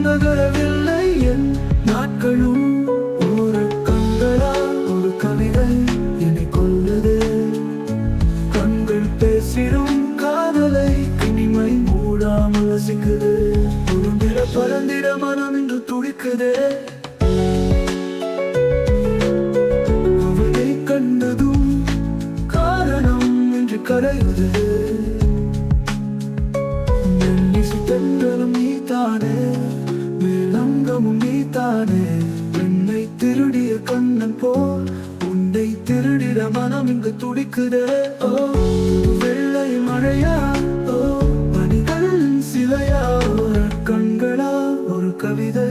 நகரவில்லை என் நாட்களும் ஒரு கண்களா ஒரு கவிதை என்னை கொல்லுது. கண்கள் பேசிடும் காதலை இனிமை மூடாமல் ரசிக்குது. உருந்திட பறந்திட மனம் இன்று துடிக்குது. அவளை கண்டதும் காரணம் என்று கரையுது. தென்றலும் நீதானே, மேலங்கமும் நீதானே. என்னை திருடிய கண்ணன் போல் உன்னை திருடிட மனம் இங்கு துடிக்குதே. ஓ வெள்ளை மழையா, ஓ மனிதன் சிலையா, ஒரு கண்களா ஒரு கவிதை